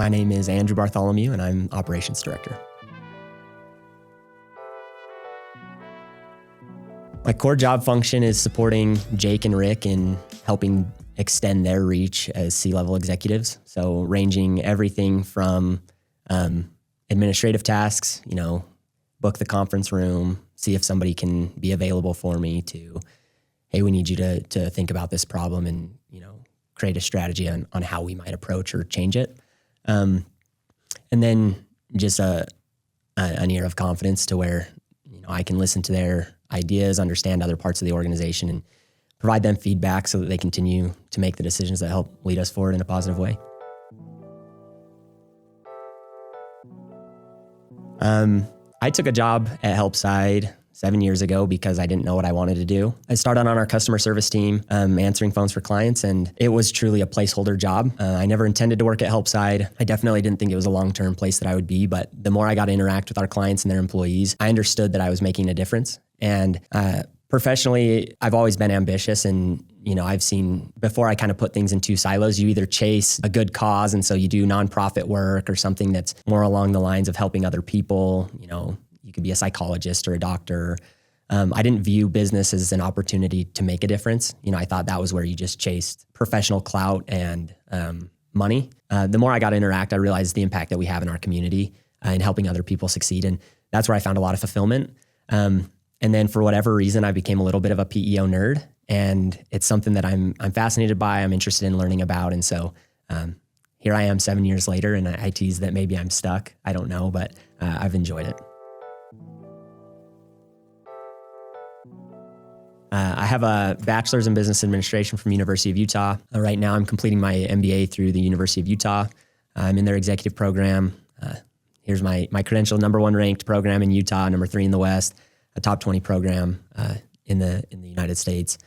My name is Andrew Bartholomew, and I'm Operations Director. My core job function is supporting Jake and Rick in helping extend their reach as C-level executives. So ranging everything from administrative tasks, book the conference room, see if somebody can be available for me, to, hey, we need you to think about this problem and, create a strategy on how we might approach or change it. And then just an ear of confidence to where, I can listen to their ideas, understand other parts of the organization, and provide them feedback so that they continue to make the decisions that help lead us forward in a positive way. I took a job at HelpSide 7 years ago because I didn't know what I wanted to do. I started on our customer service team, answering phones for clients, and it was truly a placeholder job. I never intended to work at HelpSide. I definitely didn't think it was a long-term place that I would be, but the more I got to interact with our clients and their employees, I understood that I was making a difference. And professionally, I've always been ambitious, and I've seen before I kind of put things in two silos. You either chase a good cause, and so you do nonprofit work or something that's more along the lines of helping other people. You could be a psychologist or a doctor. I didn't view business as an opportunity to make a difference. I thought that was where you just chased professional clout and money. The more I got to interact, I realized the impact that we have in our community and helping other people succeed. And that's where I found a lot of fulfillment. And then for whatever reason, I became a little bit of a PEO nerd, and it's something that I'm fascinated by, I'm interested in learning about. And so here I am 7 years later, and I tease that maybe I'm stuck. I don't know, but I've enjoyed it. I have a bachelor's in business administration from University of Utah. Right now I'm completing my MBA through the University of Utah. I'm in their executive program. Here's my credential: number 1 ranked program in Utah, number 3 in the West, a top 20 program in the United States.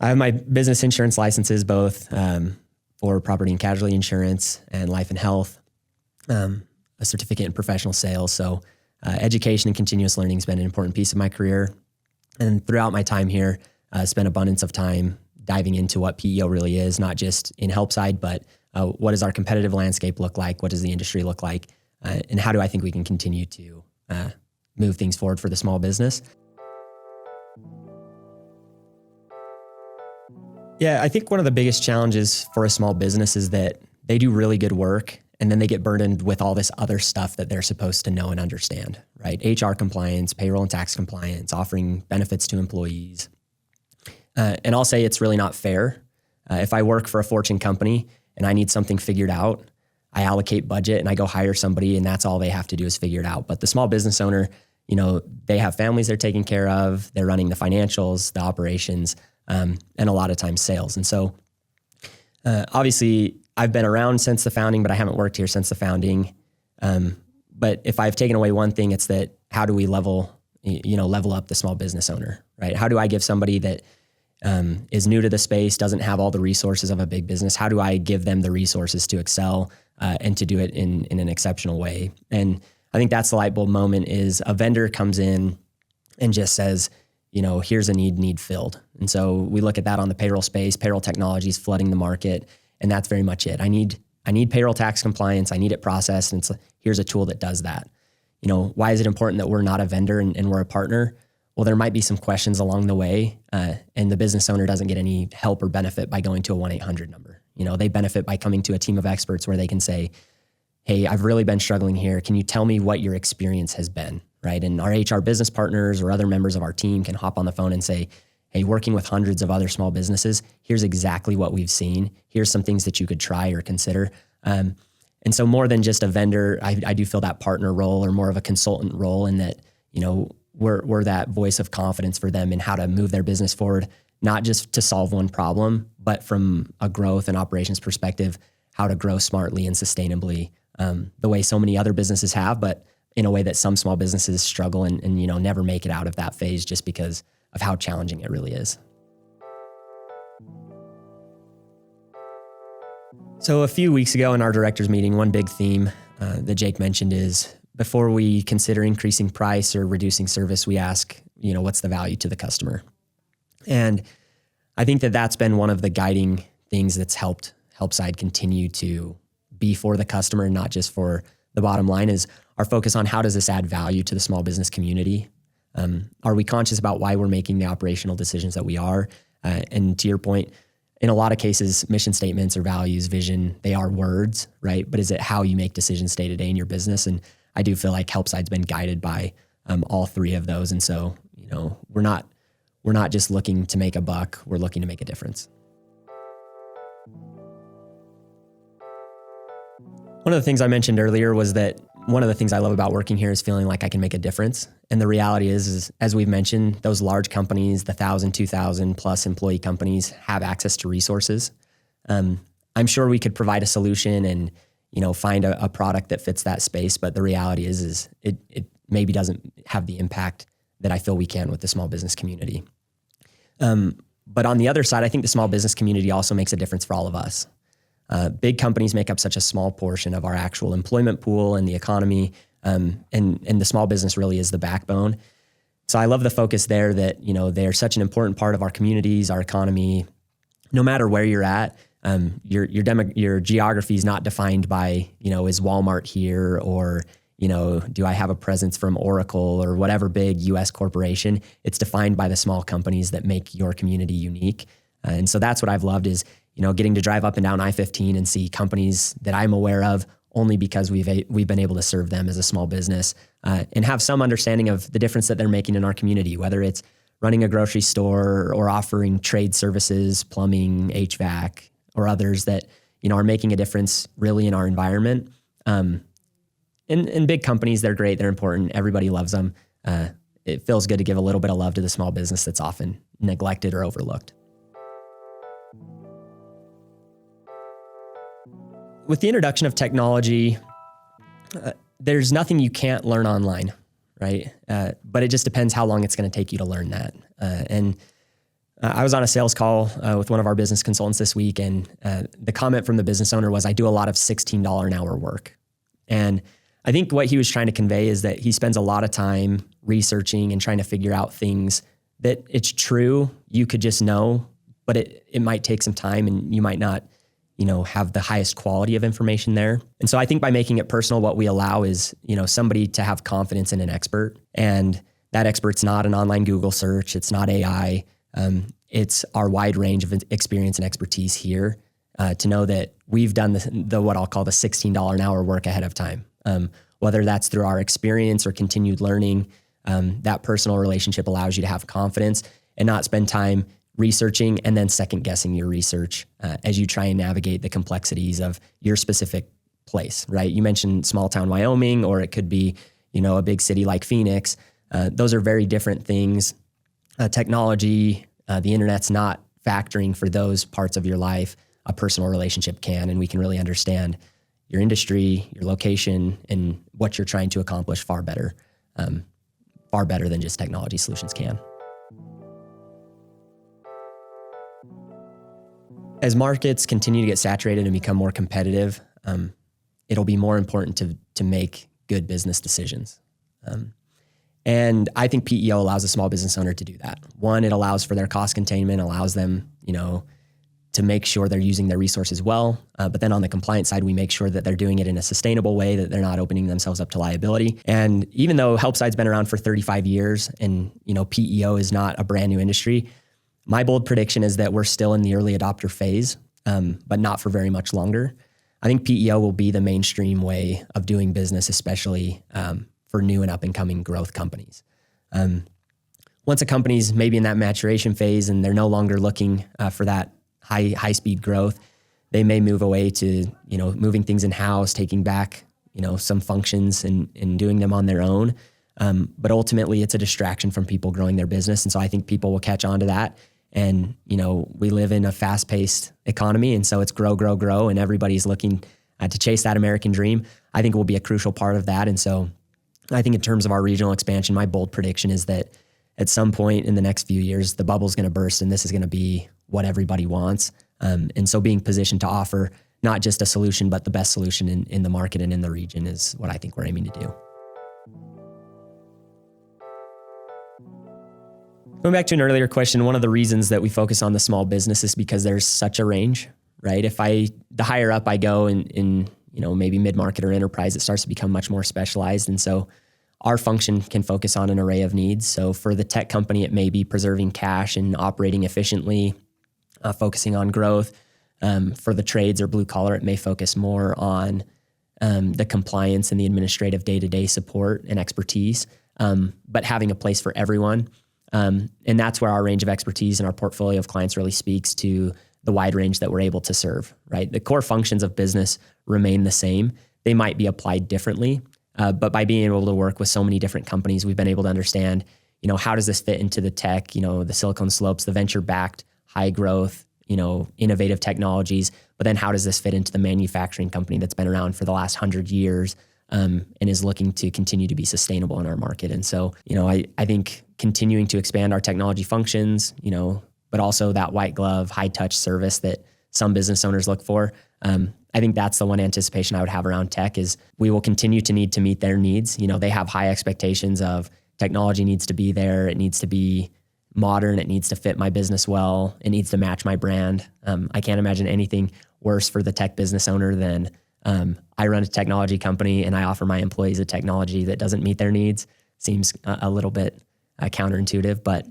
I have my business insurance licenses, both for property and casualty insurance and life and health, a certificate in professional sales. So education and continuous learning has been an important piece of my career. And throughout my time here, I spent abundance of time diving into what PEO really is, not just in HelpSide, but what does our competitive landscape look like? What does the industry look like? And how do I think we can continue to move things forward for the small business? Yeah, I think one of the biggest challenges for a small business is that they do really good work, and then they get burdened with all this other stuff that they're supposed to know and understand, right? HR compliance, payroll and tax compliance, offering benefits to employees. And I'll say it's really not fair. If I work for a Fortune company and I need something figured out, I allocate budget and I go hire somebody, and that's all they have to do is figure it out. But the small business owner, they have families they're taking care of, they're running the financials, the operations, and a lot of times sales. And so obviously I've been around since the founding, but I haven't worked here since the founding. But if I've taken away one thing, it's that how do we level up the small business owner, right? How do I give somebody that is new to the space, doesn't have all the resources of a big business? How do I give them the resources to excel and to do it in an exceptional way? And I think that's the light bulb moment is a vendor comes in and just says, here's a need filled. And so we look at that on the payroll space. Payroll technology is flooding the market, and that's very much it. I need payroll tax compliance. I need it processed, and here's a tool that does that. Why is it important that we're not a vendor and we're a partner? Well, there might be some questions along the way, and the business owner doesn't get any help or benefit by going to a 1-800 number. They benefit by coming to a team of experts where they can say, hey, I've really been struggling here. Can you tell me what your experience has been, right? And our HR business partners or other members of our team can hop on the phone and say, hey, working with hundreds of other small businesses, here's exactly what we've seen. Here's some things that you could try or consider. And so more than just a vendor, I do feel that partner role or more of a consultant role in that, we're that voice of confidence for them in how to move their business forward, not just to solve one problem, but from a growth and operations perspective, how to grow smartly and sustainably, the way so many other businesses have, but in a way that some small businesses struggle and never make it out of that phase just because of how challenging it really is. So a few weeks ago in our directors meeting, one big theme that Jake mentioned is before we consider increasing price or reducing service, we ask, what's the value to the customer? And I think that that's been one of the guiding things that's helped HelpSide continue to be for the customer and not just for the bottom line, is our focus on how does this add value to the small business community? Are we conscious about why we're making the operational decisions that we are? And to your point, in a lot of cases, mission statements or values, vision, they are words, right? But is it how you make decisions day to day in your business? And I do feel like HelpSide's been guided by all three of those. And so, we're not just looking to make a buck, we're looking to make a difference. One of the things I mentioned earlier was that one of the things I love about working here is feeling like I can make a difference. And the reality is as we've mentioned, those large companies, the 1,000, 2,000 plus employee companies have access to resources. I'm sure we could provide a solution and, find a product that fits that space. But the reality is it maybe doesn't have the impact that I feel we can with the small business community. But on the other side, I think the small business community also makes a difference for all of us. Big companies make up such a small portion of our actual employment pool and the economy, and the small business really is the backbone. So I love the focus there that, they're such an important part of our communities, our economy. No matter where you're at, your geography is not defined by, is Walmart here, or, do I have a presence from Oracle or whatever big US corporation? It's defined by the small companies that make your community unique. And so that's what I've loved is, getting to drive up and down I-15 and see companies that I'm aware of only because we've been able to serve them as a small business, and have some understanding of the difference that they're making in our community, whether it's running a grocery store or offering trade services, plumbing, HVAC, or others that, are making a difference really in our environment. In big companies, they're great. They're important. Everybody loves them. It feels good to give a little bit of love to the small business that's often neglected or overlooked. With the introduction of technology, there's nothing you can't learn online, right? But it just depends how long it's going to take you to learn that. I was on a sales call with one of our business consultants this week, and the comment from the business owner was, I do a lot of $16 an hour work. And I think what he was trying to convey is that he spends a lot of time researching and trying to figure out things that it's true, you could just know, but it might take some time and you might not have the highest quality of information there. And so I think by making it personal, what we allow is, somebody to have confidence in an expert. And that expert's not an online Google search. It's not AI. It's our wide range of experience and expertise here, to know that we've done the what I'll call the $16 an hour work ahead of time. Whether that's through our experience or continued learning, that personal relationship allows you to have confidence and not spend time researching and then second guessing your research as you try and navigate the complexities of your specific place, right? You mentioned small town Wyoming, or it could be, a big city like Phoenix. Those are very different things. Technology, the internet's not factoring for those parts of your life. A personal relationship can, and we can really understand your industry, your location, and what you're trying to accomplish far better than just technology solutions can. As markets continue to get saturated and become more competitive, it'll be more important to make good business decisions. And I think PEO allows a small business owner to do that. One, it allows for their cost containment, allows them, to make sure they're using their resources well. But then on the compliance side, we make sure that they're doing it in a sustainable way, that they're not opening themselves up to liability. And even though HelpSide's been around for 35 years and, PEO is not a brand new industry, my bold prediction is that we're still in the early adopter phase, but not for very much longer. I think PEO will be the mainstream way of doing business, especially for new and up-and-coming growth companies. Once a company's maybe in that maturation phase and they're no longer looking for that high-speed growth, they may move away to, moving things in-house, taking back, some functions and doing them on their own. But ultimately, it's a distraction from people growing their business. And so I think people will catch on to that. And, we live in a fast-paced economy, and so it's grow, grow, grow, and everybody's looking to chase that American dream. I think it will be a crucial part of that. And so I think in terms of our regional expansion, my bold prediction is that at some point in the next few years, the bubble's going to burst, and this is going to be what everybody wants. And so being positioned to offer not just a solution, but the best solution in the market and in the region is what I think we're aiming to do. Going back to an earlier question, one of the reasons that we focus on the small business is because there's such a range, right? The higher up I go in maybe mid-market or enterprise, it starts to become much more specialized. And so our function can focus on an array of needs. So for the tech company, it may be preserving cash and operating efficiently, focusing on growth. For the trades or blue collar, it may focus more on the compliance and the administrative day-to-day support and expertise, but having a place for everyone. And that's where our range of expertise and our portfolio of clients really speaks to the wide range that we're able to serve, right? The core functions of business remain the same. They might be applied differently, but by being able to work with so many different companies, we've been able to understand, how does this fit into the tech, the Silicon Slopes, the venture-backed, high growth, innovative technologies, but then how does this fit into the manufacturing company that's been around for the last 100 years and is looking to continue to be sustainable in our market? And so, I think continuing to expand our technology functions, but also that white glove, high touch service that some business owners look for. I think that's the one anticipation I would have around tech is we will continue to need to meet their needs. They have high expectations of technology needs to be there. It needs to be modern. It needs to fit my business well. It needs to match my brand. I can't imagine anything worse for the tech business owner than I run a technology company and I offer my employees a technology that doesn't meet their needs. Seems a little bit counterintuitive, but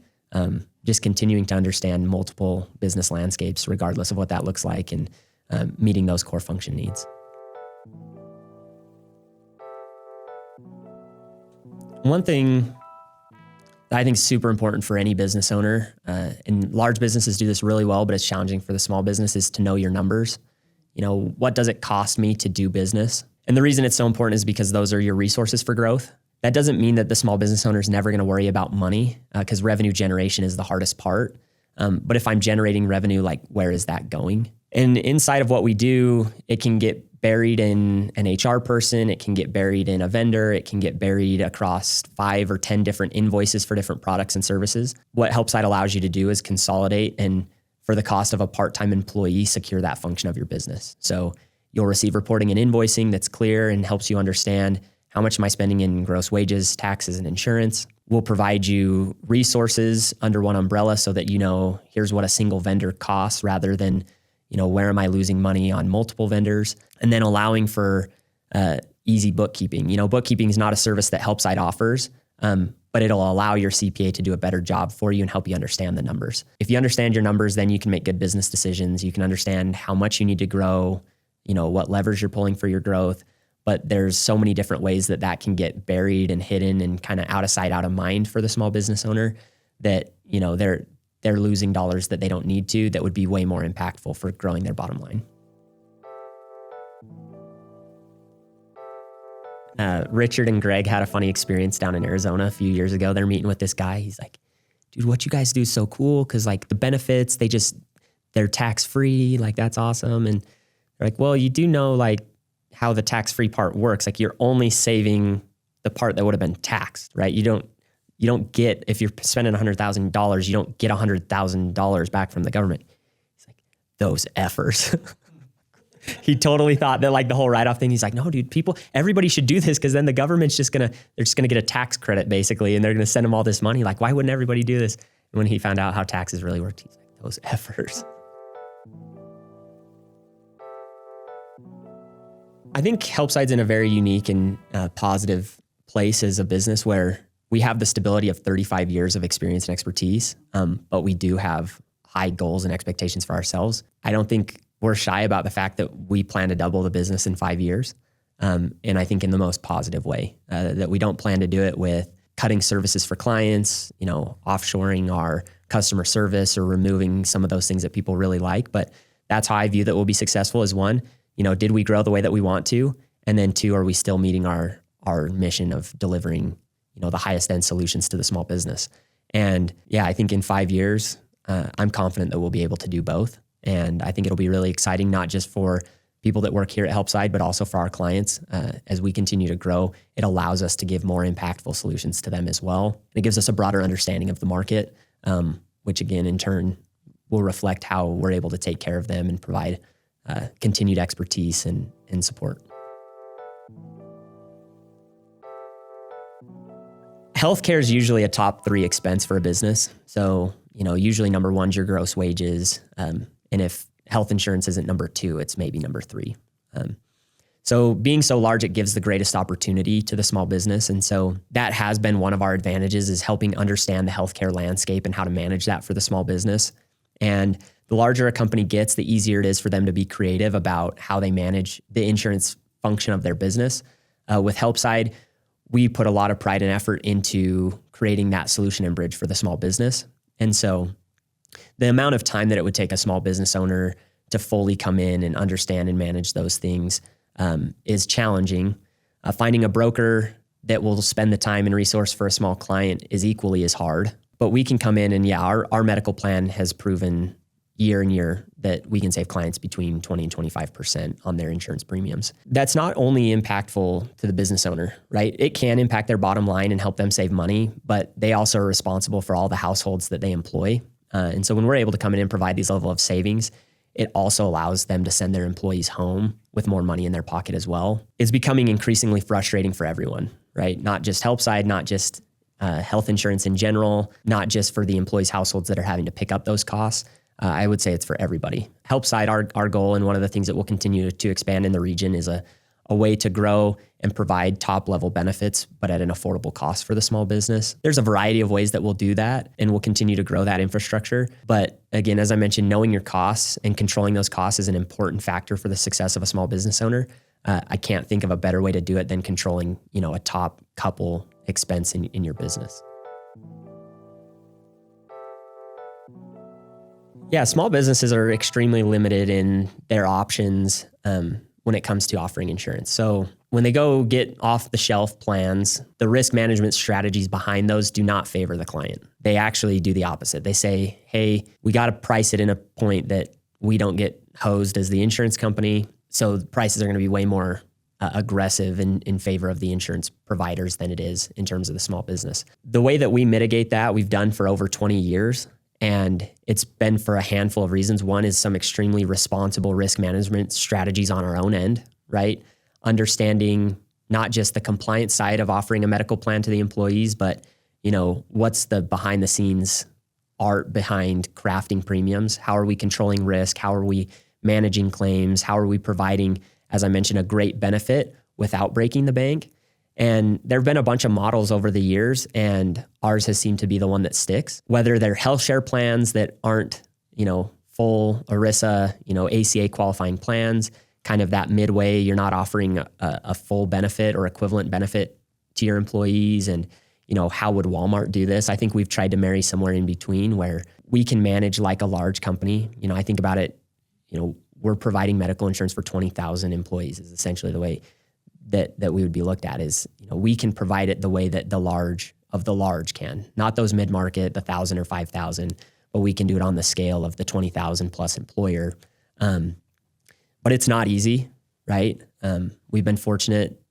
just continuing to understand multiple business landscapes, regardless of what that looks like, and meeting those core function needs. One thing that I think is super important for any business owner, and large businesses do this really well, but it's challenging for the small business, is to know your numbers. What does it cost me to do business? And the reason it's so important is because those are your resources for growth. That doesn't mean that the small business owner is never going to worry about money, because revenue generation is the hardest part. But if I'm generating revenue, where is that going? And inside of what we do, it can get buried in an HR person. It can get buried in a vendor. It can get buried across 5 or 10 different invoices for different products and services. What HelpSide allows you to do is consolidate and, for the cost of a part-time employee, secure that function of your business. So you'll receive reporting and invoicing that's clear and helps you understand how much am I spending in gross wages, taxes, and insurance. We'll provide you resources under one umbrella so that here's what a single vendor costs rather than, where am I losing money on multiple vendors? And then allowing for easy bookkeeping. Bookkeeping is not a service that HelpSide offers, but it'll allow your CPA to do a better job for you and help you understand the numbers. If you understand your numbers, then you can make good business decisions. You can understand how much you need to grow, what levers you're pulling for your growth. But there's so many different ways that can get buried and hidden and kind of out of sight, out of mind for the small business owner that, they're losing dollars that they don't need to, that would be way more impactful for growing their bottom line. Richard and Greg had a funny experience down in Arizona a few years ago. They're meeting with this guy. He's like, dude, what you guys do is so cool. Cause the benefits, they're tax-free. That's awesome. And they're like, well, you do know how the tax-free part works. You're only saving the part that would have been taxed, right? You don't get, if you're spending $100,000, you don't get $100,000 back from the government. He's like, those effers. He totally thought that the whole write-off thing, he's like, no, dude, everybody should do this because then the government's they're just going to get a tax credit basically, and they're going to send them all this money. Why wouldn't everybody do this? And when he found out how taxes really worked, he's like, those effers. I think HelpSide's in a very unique and positive place as a business where we have the stability of 35 years of experience and expertise, but we do have high goals and expectations for ourselves. I don't think we're shy about the fact that we plan to double the business in 5 years. And I think in the most positive way, that we don't plan to do it with cutting services for clients, offshoring our customer service or removing some of those things that people really like. But that's how I view that we'll be successful is one, did we grow the way that we want to? And then two, are we still meeting our mission of delivering, the highest end solutions to the small business? And yeah, I think in 5 years, I'm confident that we'll be able to do both. And I think it'll be really exciting, not just for people that work here at HelpSide, but also for our clients. As we continue to grow, it allows us to give more impactful solutions to them as well. And it gives us a broader understanding of the market, which again, in turn, will reflect how we're able to take care of them and provide continued expertise and support. Healthcare is usually a top 3 expense for a business. So, usually number 1 is your gross wages. And if health insurance isn't number 2, it's maybe number 3. So being so large, it gives the greatest opportunity to the small business. And so that has been one of our advantages, is helping understand the healthcare landscape and how to manage that for the small business. And the larger a company gets, the easier it is for them to be creative about how they manage the insurance function of their business. With HelpSide, we put a lot of pride and effort into creating that solution and bridge for the small business. And so the amount of time that it would take a small business owner to fully come in and understand and manage those things is challenging. Finding a broker that will spend the time and resource for a small client is equally as hard. But we can come in and our medical plan has proven year and year that we can save clients between 20 and 25% on their insurance premiums. That's not only impactful to the business owner, right? It can impact their bottom line and help them save money, but they also are responsible for all the households that they employ. And so when we're able to come in and provide these level of savings, it also allows them to send their employees home with more money in their pocket as well. It's becoming increasingly frustrating for everyone, right? Not just HelpSide, not just health insurance in general, not just for the employees' households that are having to pick up those costs. I would say it's for everybody. HelpSide, our goal, and one of the things that will continue to expand in the region, is a way to grow and provide top-level benefits, but at an affordable cost for the small business. There's a variety of ways that we'll do that, and we'll continue to grow that infrastructure. But again, as I mentioned, knowing your costs and controlling those costs is an important factor for the success of a small business owner. I can't think of a better way to do it than controlling, a top couple expense in your business. Yeah, small businesses are extremely limited in their options when it comes to offering insurance. So when they go get off-the-shelf plans, the risk management strategies behind those do not favor the client. They actually do the opposite. They say, hey, we got to price it in a point that we don't get hosed as the insurance company. So the prices are going to be way more aggressive in favor of the insurance providers than it is in terms of the small business. The way that we mitigate that, we've done for over 20 years. And it's been for a handful of reasons. One is some extremely responsible risk management strategies on our own end, right? Understanding not just the compliance side of offering a medical plan to the employees, but what's the behind the scenes art behind crafting premiums? How are we controlling risk? How are we managing claims? How are we providing, as I mentioned, a great benefit without breaking the bank? And there have been a bunch of models over the years, and ours has seemed to be the one that sticks. Whether they're health share plans that aren't, full ERISA, ACA qualifying plans, kind of that midway, you're not offering a full benefit or equivalent benefit to your employees. And, how would Walmart do this? I think we've tried to marry somewhere in between where we can manage like a large company. I think about it, we're providing medical insurance for 20,000 employees is essentially the way that we would be looked at. Is, we can provide it the way that the large can, not those mid-market, the 1,000 or 5,000, but we can do it on the scale of the 20,000 plus employer. But it's not easy, right? We've been fortunate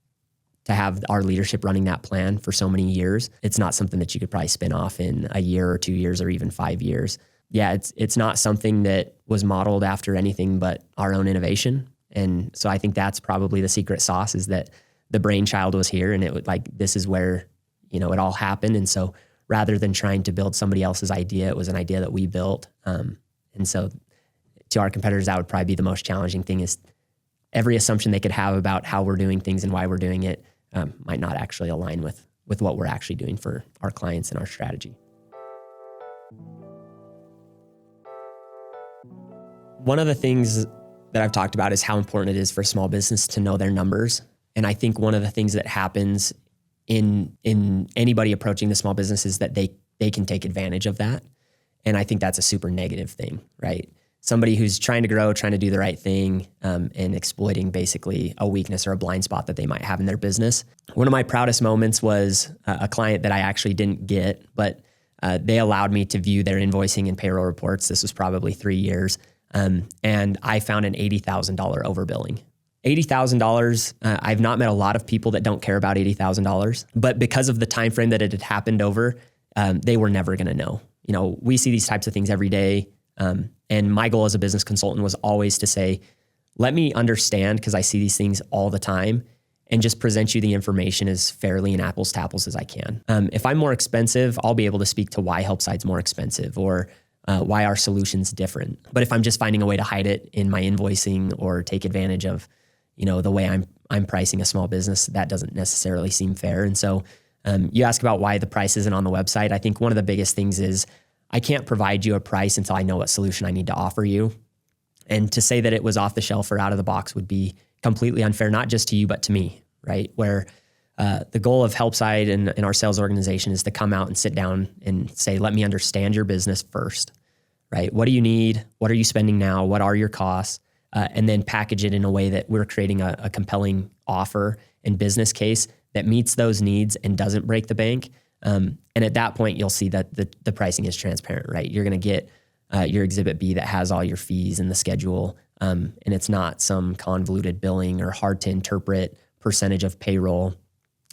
to have our leadership running that plan for so many years. It's not something that you could probably spin off in a year or 2 years or even 5 years. Yeah, it's not something that was modeled after anything but our own innovation. And so I think that's probably the secret sauce, is that the brainchild was here, and it would this is where, it all happened. And so rather than trying to build somebody else's idea, it was an idea that we built. And so to our competitors, that would probably be the most challenging thing, is every assumption they could have about how we're doing things and why we're doing it might not actually align with what we're actually doing for our clients and our strategy. One of the things that I've talked about is how important it is for a small business to know their numbers. And I think one of the things that happens in anybody approaching the small business is that they can take advantage of that. And I think that's a super negative thing, right? Somebody who's trying to grow, trying to do the right thing, and exploiting basically a weakness or a blind spot that they might have in their business. One of my proudest moments was a client that I actually didn't get, but they allowed me to view their invoicing and payroll reports. This was probably 3 years. And I found an $80,000 overbilling. $80,000. I've not met a lot of people that don't care about $80,000, but because of the time frame that it had happened over, they were never going to know. We see these types of things every day. And my goal as a business consultant was always to say, let me understand, because I see these things all the time, and just present you the information as fairly and apples to apples as I can. If I'm more expensive, I'll be able to speak to why HelpSide's more expensive, or why our solution's different. But if I'm just finding a way to hide it in my invoicing or take advantage of, the way I'm pricing a small business, that doesn't necessarily seem fair. And so you ask about why the price isn't on the website. I think one of the biggest things is I can't provide you a price until I know what solution I need to offer you. And to say that it was off the shelf or out of the box would be completely unfair, not just to you, but to me, right? Where the goal of HelpSide and our sales organization is to come out and sit down and say, let me understand your business first, right? What do you need? What are you spending now? What are your costs? And then package it in a way that we're creating a compelling offer and business case that meets those needs and doesn't break the bank. And at that point, you'll see that the pricing is transparent, right? You're going to get your Exhibit B that has all your fees and the schedule. And it's not some convoluted billing or hard to interpret percentage of payroll.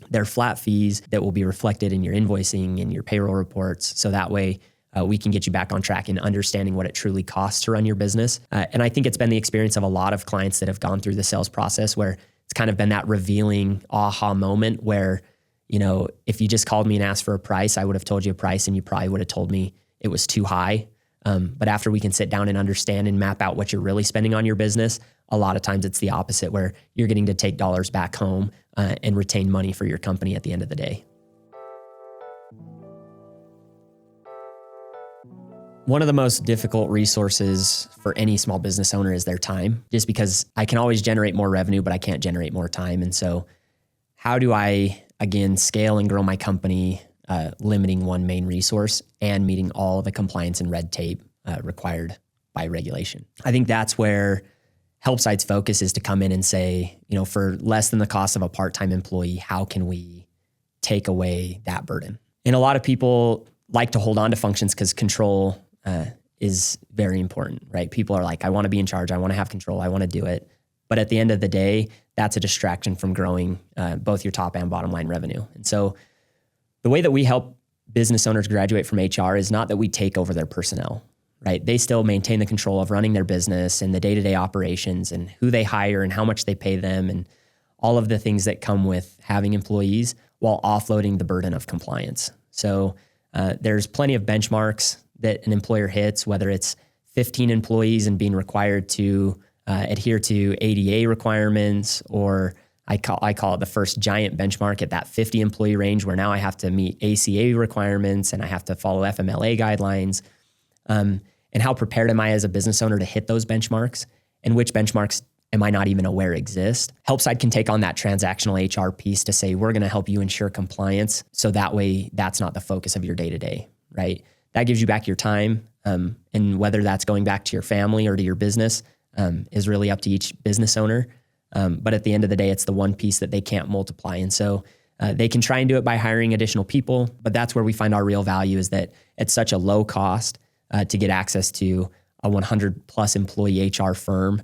They're flat fees that will be reflected in your invoicing and your payroll reports. So that way we can get you back on track in understanding what it truly costs to run your business. And I think it's been the experience of a lot of clients that have gone through the sales process where it's kind of been that revealing aha moment where, you know, if you just called me and asked for a price, I would have told you a price and you probably would have told me it was too high. But after we can sit down and understand and map out what you're really spending on your business, a lot of times it's the opposite where you're getting to take dollars back home and retain money for your company at the end of the day. One of the most difficult resources for any small business owner is their time, just because I can always generate more revenue, but I can't generate more time. And so how do I, again, scale and grow my company, limiting one main resource and meeting all the compliance and red tape required by regulation? I think that's where HelpSide's focus is to come in and say, you know, for less than the cost of a part-time employee, how can we take away that burden? And a lot of people like to hold on to functions because control is very important, right? People are like, I want to be in charge. I want to have control. I want to do it. But at the end of the day, that's a distraction from growing both your top and bottom line revenue. And so the way that we help business owners graduate from HR is not that we take over their personnel, right? They still maintain the control of running their business and the day-to-day operations and who they hire and how much they pay them and all of the things that come with having employees while offloading the burden of compliance. So there's plenty of benchmarks that an employer hits, whether it's 15 employees and being required to adhere to ADA requirements, or I call it the first giant benchmark at that 50 employee range where now I have to meet ACA requirements and I have to follow FMLA guidelines. And how prepared am I as a business owner to hit those benchmarks, and which benchmarks am I not even aware exist? HelpSide can take on that transactional HR piece to say, we're going to help you ensure compliance. So that way that's not the focus of your day-to-day, right? That gives you back your time. And whether that's going back to your family or to your business is really up to each business owner. But at the end of the day, it's the one piece that they can't multiply. And so they can try and do it by hiring additional people, but that's where we find our real value is that it's such a low cost to get access to a 100 plus employee HR firm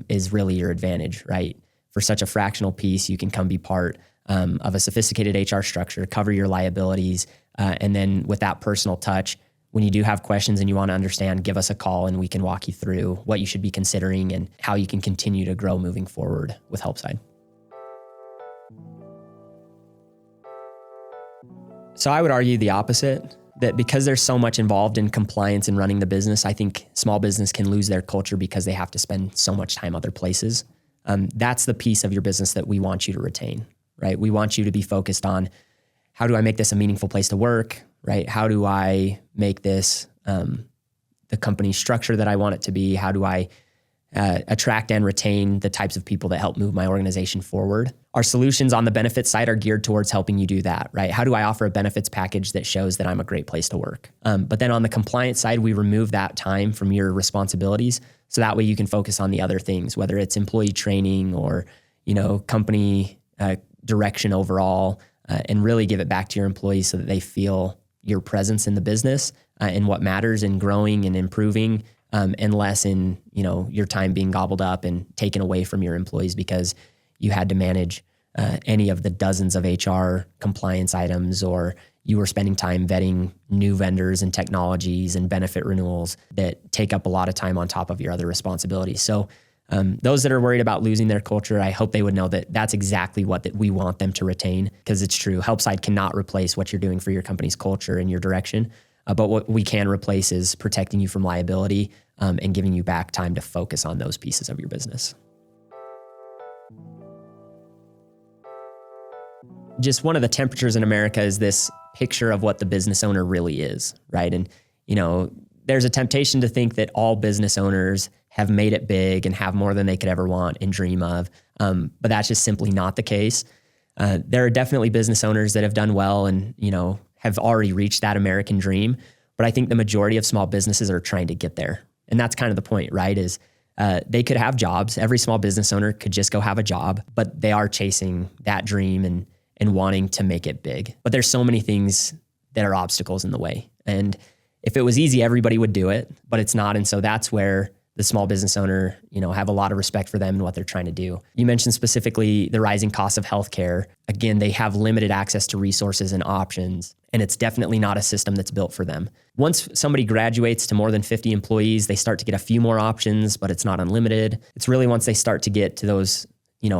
is really your advantage, right? For such a fractional piece, you can come be part of a sophisticated HR structure, cover your liabilities, and then with that personal touch, when you do have questions and you want to understand, give us a call and we can walk you through what you should be considering and how you can continue to grow moving forward with HelpSide. So I would argue the opposite, that because there's so much involved in compliance and running the business, I think small business can lose their culture because they have to spend so much time other places. That's the piece of your business that we want you to retain, right? We want you to be focused on how do I make this a meaningful place to work, right? How do I make this the company structure that I want it to be? How do I attract and retain the types of people that help move my organization forward? Our solutions on the benefits side are geared towards helping you do that, right? How do I offer a benefits package that shows that I'm a great place to work? But then on the compliance side, we remove that time from your responsibilities. So that way you can focus on the other things, whether it's employee training or, company direction overall, and really give it back to your employees so that they feel your presence in the business and what matters in growing and improving, and less in, your time being gobbled up and taken away from your employees because you had to manage any of the dozens of HR compliance items, or you were spending time vetting new vendors and technologies and benefit renewals that take up a lot of time on top of your other responsibilities. So those that are worried about losing their culture, I hope they would know that that's exactly what we want them to retain, because it's true. HelpSide cannot replace what you're doing for your company's culture and your direction. But what we can replace is protecting you from liability and giving you back time to focus on those pieces of your business. just one of the temperatures in America is this picture of what the business owner really is, right? And, there's a temptation to think that all business owners have made it big and have more than they could ever want and dream of. But that's just simply not the case. There are definitely business owners that have done well and, have already reached that American dream. But I think the majority of small businesses are trying to get there. And that's kind of the point, right? Is they could have jobs. Every small business owner could just go have a job, but they are chasing that dream and wanting to make it big. But there's so many things that are obstacles in the way. And if it was easy, everybody would do it, but it's not. And so that's where the small business owner, have a lot of respect for them and what they're trying to do. You mentioned specifically the rising cost of healthcare. Again, they have limited access to resources and options, and it's definitely not a system that's built for them. Once somebody graduates to more than 50 employees, they start to get a few more options, but it's not unlimited. It's really once they start to get to those,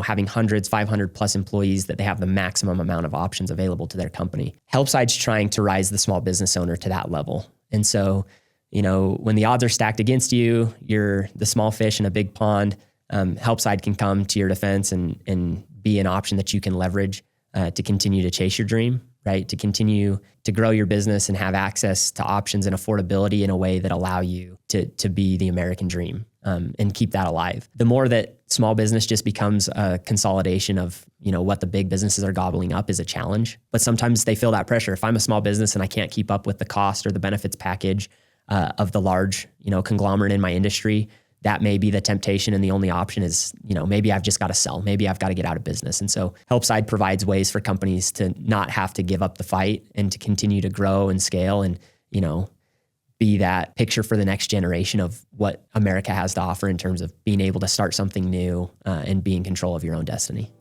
having hundreds, 500 plus employees that they have the maximum amount of options available to their company. HelpSide's trying to rise the small business owner to that level. And so, when the odds are stacked against you, you're the small fish in a big pond, HelpSide can come to your defense and be an option that you can leverage to continue to chase your dream, right? To continue to grow your business and have access to options and affordability in a way that allow you to be the American dream and keep that alive. The more that small business just becomes a consolidation of, what the big businesses are gobbling up is a challenge. But sometimes they feel that pressure. If I'm a small business and I can't keep up with the cost or the benefits package of the large, conglomerate in my industry, that may be the temptation. And the only option is, maybe I've just got to sell. Maybe I've got to get out of business. And so HelpSide provides ways for companies to not have to give up the fight and to continue to grow and scale and, be that picture for the next generation of what America has to offer in terms of being able to start something new and be in control of your own destiny.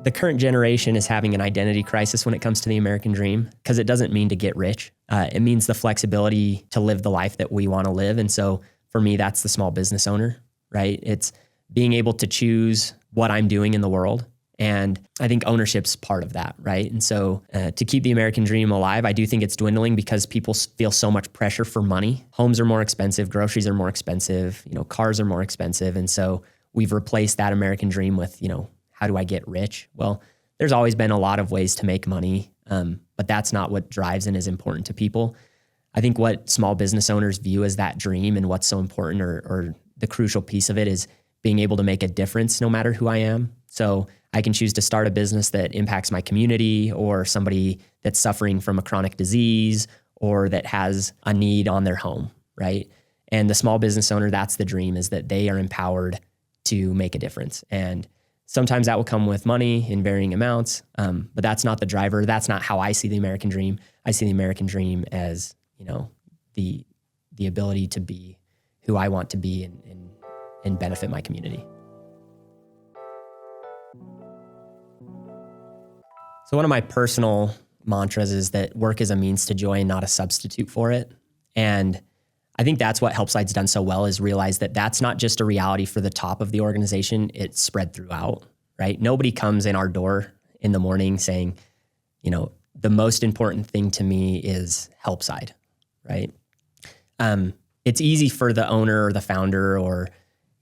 The current generation is having an identity crisis when it comes to the American dream because it doesn't mean to get rich. It means the flexibility to live the life that we want to live. And so for me, that's the small business owner, right? It's being able to choose what I'm doing in the world. And I think ownership's part of that, right? And so to keep the American dream alive, I do think it's dwindling because people feel so much pressure for money. Homes are more expensive, groceries are more expensive, cars are more expensive. And so we've replaced that American dream with, how do I get rich? Well, there's always been a lot of ways to make money, but that's not what drives and is important to people. I think what small business owners view as that dream and what's so important or the crucial piece of it is being able to make a difference no matter who I am. So I can choose to start a business that impacts my community or somebody that's suffering from a chronic disease or that has a need on their home, right? And the small business owner, that's the dream, is that they are empowered to make a difference. And sometimes that will come with money in varying amounts, but that's not the driver. That's not how I see the American dream. I see the American dream as, the ability to be who I want to be and benefit my community. So one of my personal mantras is that work is a means to joy and not a substitute for it. And I think that's what HelpSide's done so well, is realize that that's not just a reality for the top of the organization, it's spread throughout, right? Nobody comes in our door in the morning saying, the most important thing to me is HelpSide, right? It's easy for the owner or the founder or,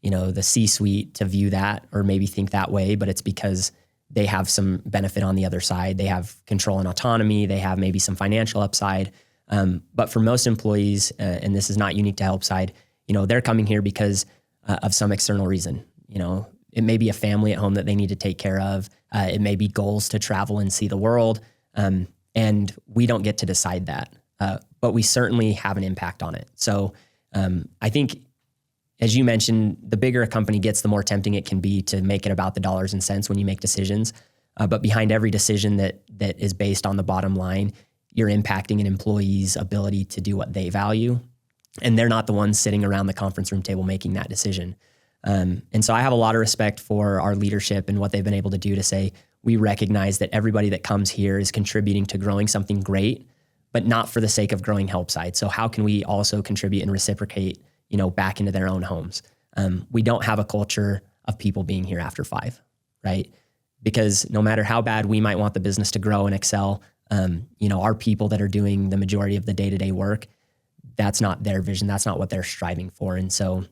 the C-suite to view that or maybe think that way, but it's because they have some benefit on the other side. They have control and autonomy. They have maybe some financial upside. But for most employees, and this is not unique to HelpSide, they're coming here because of some external reason. It may be a family at home that they need to take care of. It may be goals to travel and see the world. And we don't get to decide that. But we certainly have an impact on it. So I think, as you mentioned, the bigger a company gets, the more tempting it can be to make it about the dollars and cents when you make decisions. But behind every decision that is based on the bottom line, you're impacting an employee's ability to do what they value. And they're not the ones sitting around the conference room table making that decision. And so I have a lot of respect for our leadership and what they've been able to do to say, we recognize that everybody that comes here is contributing to growing something great, but not for the sake of growing HelpSide. So how can we also contribute and reciprocate, back into their own homes? We don't have a culture of people being here after 5, right? Because no matter how bad we might want the business to grow and excel, our people that are doing the majority of the day-to-day work, that's not their vision. That's not what they're striving for. And so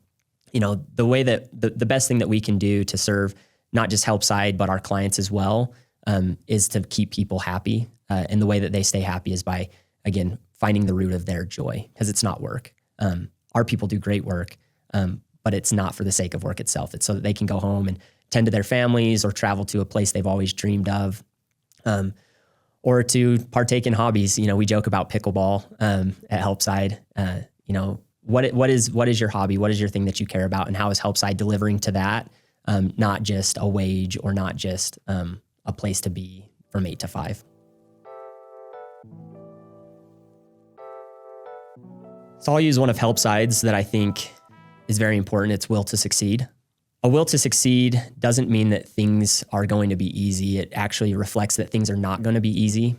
the way that the best thing that we can do to serve not just HelpSide, but our clients as well, is to keep people happy. And the way that they stay happy is by, again, finding the root of their joy, because it's not work. Our people do great work, but it's not for the sake of work itself. It's so that they can go home and tend to their families or travel to a place they've always dreamed of, or to partake in hobbies. We joke about pickleball at HelpSide. What is your hobby? What is your thing that you care about? And how is HelpSide delivering to that? Not just a wage or not just a place to be from 8 to 5. So I'll use one of HelpSide's that I think is very important. It's will to succeed. A will to succeed doesn't mean that things are going to be easy. It actually reflects that things are not going to be easy.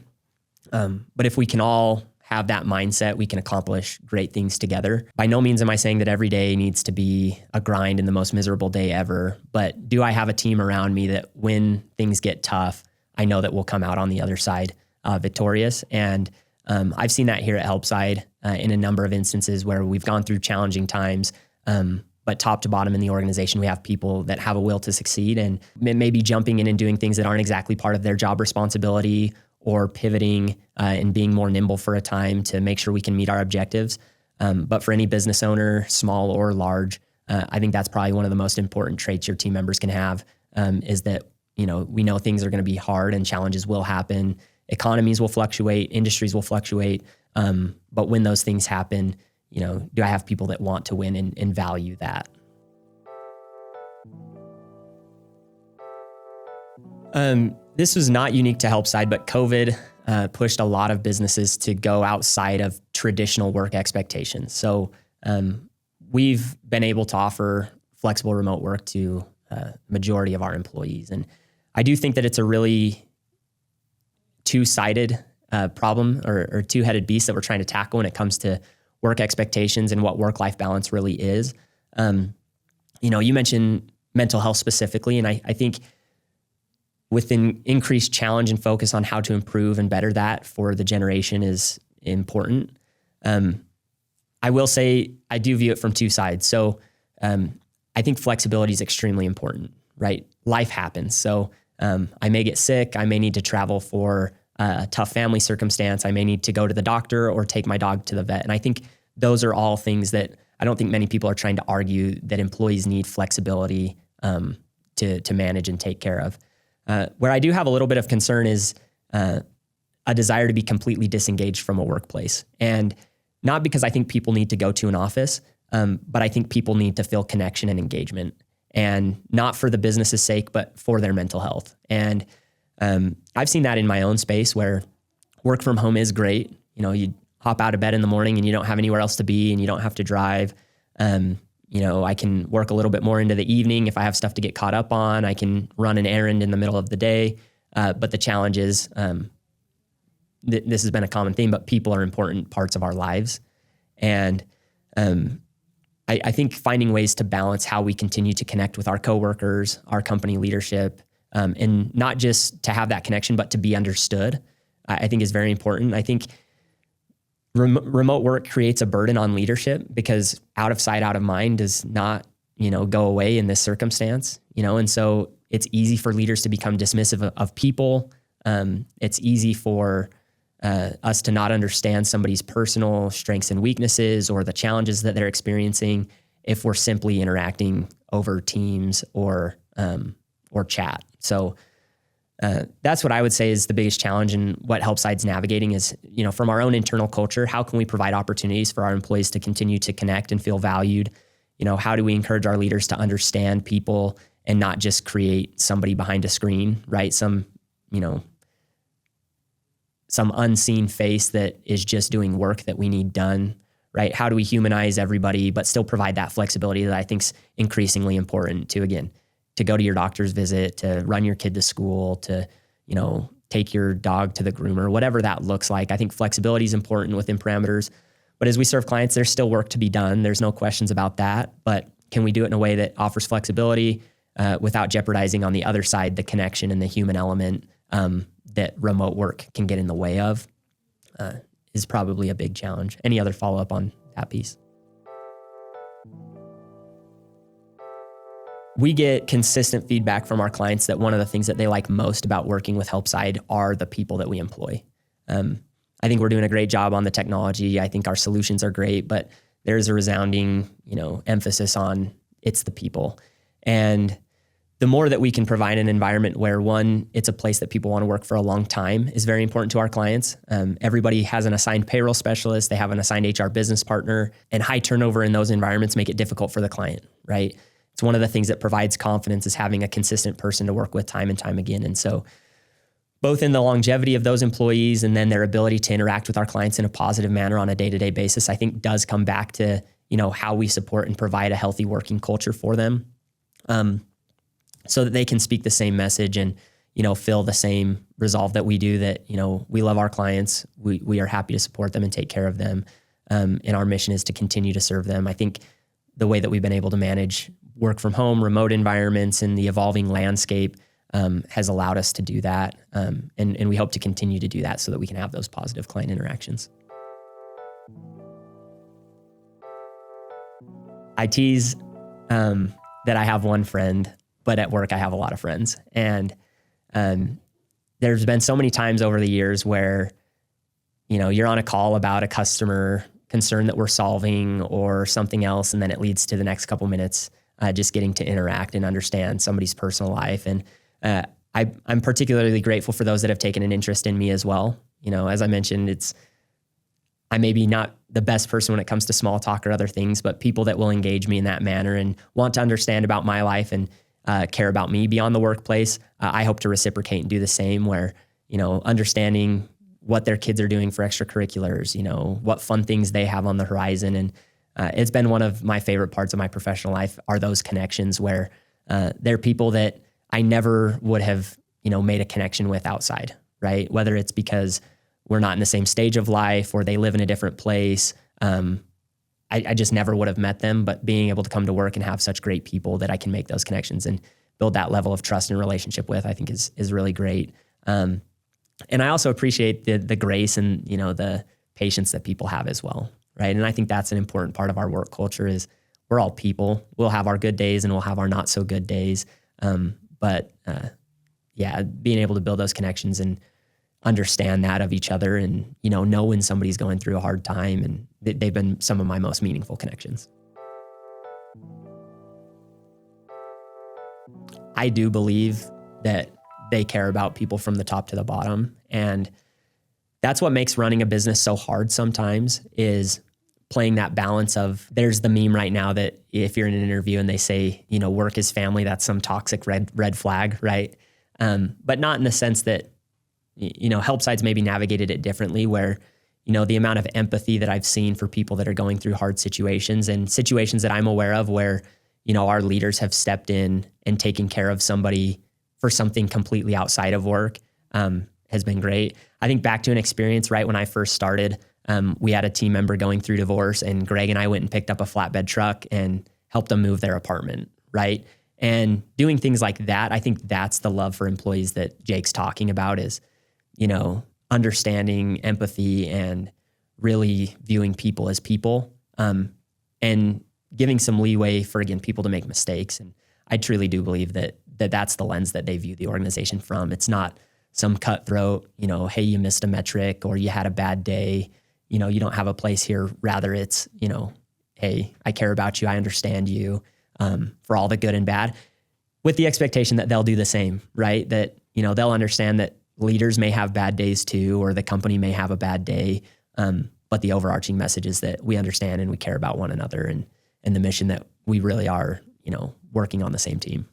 But if we can all have that mindset, we can accomplish great things together. By no means am I saying that every day needs to be a grind and the most miserable day ever, but do I have a team around me that when things get tough, I know that we'll come out on the other side victorious? And I've seen that here at HelpSide in a number of instances where we've gone through challenging times, but top to bottom in the organization, we have people that have a will to succeed and maybe jumping in and doing things that aren't exactly part of their job responsibility, or pivoting and being more nimble for a time to make sure we can meet our objectives. But for any business owner, small or large, I think that's probably one of the most important traits your team members can have, is that, we know things are going to be hard and challenges will happen. Economies will fluctuate, industries will fluctuate. But when those things happen, do I have people that want to win and value that? This was not unique to HelpSide, but COVID pushed a lot of businesses to go outside of traditional work expectations. So we've been able to offer flexible remote work to majority of our employees. And I do think that it's a really two-sided problem or two-headed beast that we're trying to tackle when it comes to work expectations and what work-life balance really is. You mentioned mental health specifically, and I think with an increased challenge and focus on how to improve and better that for the generation is important. I will say I do view it from two sides. So I think flexibility is extremely important, right? Life happens. So I may get sick. I may need to travel for a tough family circumstance. I may need to go to the doctor or take my dog to the vet. And I think those are all things that I don't think many people are trying to argue that employees need flexibility to manage and take care of. Where I do have a little bit of concern is a desire to be completely disengaged from a workplace. And not because I think people need to go to an office, but I think people need to feel connection and engagement, and not for the business's sake, but for their mental health. And I've seen that in my own space where work from home is great. You hop out of bed in the morning and you don't have anywhere else to be and you don't have to drive. I can work a little bit more into the evening if I have stuff to get caught up on. I can run an errand in the middle of the day. But the challenge is, this has been a common theme, but people are important parts of our lives. And I think finding ways to balance how we continue to connect with our coworkers, our company leadership, and not just to have that connection, but to be understood, I think is very important. I think remote work creates a burden on leadership because out of sight, out of mind does not, go away in this circumstance, and so it's easy for leaders to become dismissive of people. It's easy for us to not understand somebody's personal strengths and weaknesses or the challenges that they're experiencing if we're simply interacting over Teams or chat. So that's what I would say is the biggest challenge, and what HelpSide's navigating is, from our own internal culture, how can we provide opportunities for our employees to continue to connect and feel valued? How do we encourage our leaders to understand people and not just create somebody behind a screen, right? Some unseen face that is just doing work that we need done, right? How do we humanize everybody, but still provide that flexibility that I think is increasingly important to go to your doctor's visit, to run your kid to school, to, take your dog to the groomer, whatever that looks like. I think flexibility is important within parameters, but as we serve clients, there's still work to be done. There's no questions about that, but can we do it in a way that offers flexibility without jeopardizing on the other side, the connection and the human element that remote work can get in the way of is probably a big challenge. Any other follow-up on that piece? We get consistent feedback from our clients that one of the things that they like most about working with HelpSide are the people that we employ. I think we're doing a great job on the technology. I think our solutions are great, but there's a resounding, emphasis on it's the people. And the more that we can provide an environment where, one, it's a place that people want to work for a long time is very important to our clients. Everybody has an assigned payroll specialist. They have an assigned HR business partner, and high turnover in those environments make it difficult for the client, right? It's one of the things that provides confidence is having a consistent person to work with time and time again. And so both in the longevity of those employees and then their ability to interact with our clients in a positive manner on a day-to-day basis, I think does come back to, how we support and provide a healthy working culture for them. So that they can speak the same message and, feel the same resolve that we do, that, we love our clients. We are happy to support them and take care of them. And our mission is to continue to serve them. I think the way that we've been able to manage work from home, remote environments, and the evolving landscape has allowed us to do that. And we hope to continue to do that so that we can have those positive client interactions. I tease that I have one friend, but at work I have a lot of friends. And there's been so many times over the years where, you're on a call about a customer concern that we're solving or something else, and then it leads to the next couple minutes just getting to interact and understand somebody's personal life. And I'm particularly grateful for those that have taken an interest in me as well. As I mentioned, I may be not the best person when it comes to small talk or other things, but people that will engage me in that manner and want to understand about my life and care about me beyond the workplace, I hope to reciprocate and do the same, where, understanding what their kids are doing for extracurriculars, what fun things they have on the horizon. And it's been one of my favorite parts of my professional life are those connections where they're people that I never would have, made a connection with outside, right? Whether it's because we're not in the same stage of life or they live in a different place. I just never would have met them, but being able to come to work and have such great people that I can make those connections and build that level of trust and relationship with, I think is really great. And I also appreciate the grace and, the patience that people have as well, right? And I think that's an important part of our work culture is we're all people. We'll have our good days and we'll have our not so good days. But being able to build those connections and understand that of each other and, know when somebody's going through a hard time, and they've been some of my most meaningful connections. I do believe that they care about people from the top to the bottom. And that's what makes running a business so hard sometimes, is playing that balance of, there's the meme right now that if you're in an interview and they say, work is family, that's some toxic red flag, right? But not in the sense that, HelpSide's maybe navigated it differently, where, the amount of empathy that I've seen for people that are going through hard situations and situations that I'm aware of where, our leaders have stepped in and taken care of somebody for something completely outside of work, has been great. I think back to an experience right when I first started, we had a team member going through divorce, and Greg and I went and picked up a flatbed truck and helped them move their apartment, right? And doing things like that, I think that's the love for employees that Jake's talking about, is, understanding, empathy, and really viewing people as people, and giving some leeway for, again, people to make mistakes. And I truly do believe that that's the lens that they view the organization from. It's not some cutthroat, hey, you missed a metric or you had a bad day, you don't have a place here. Rather, it's, hey, I care about you. I understand you, for all the good and bad, with the expectation that they'll do the same, right? That, they'll understand that leaders may have bad days too, or the company may have a bad day. But the overarching message is that we understand and we care about one another and the mission that we really are, working on the same team.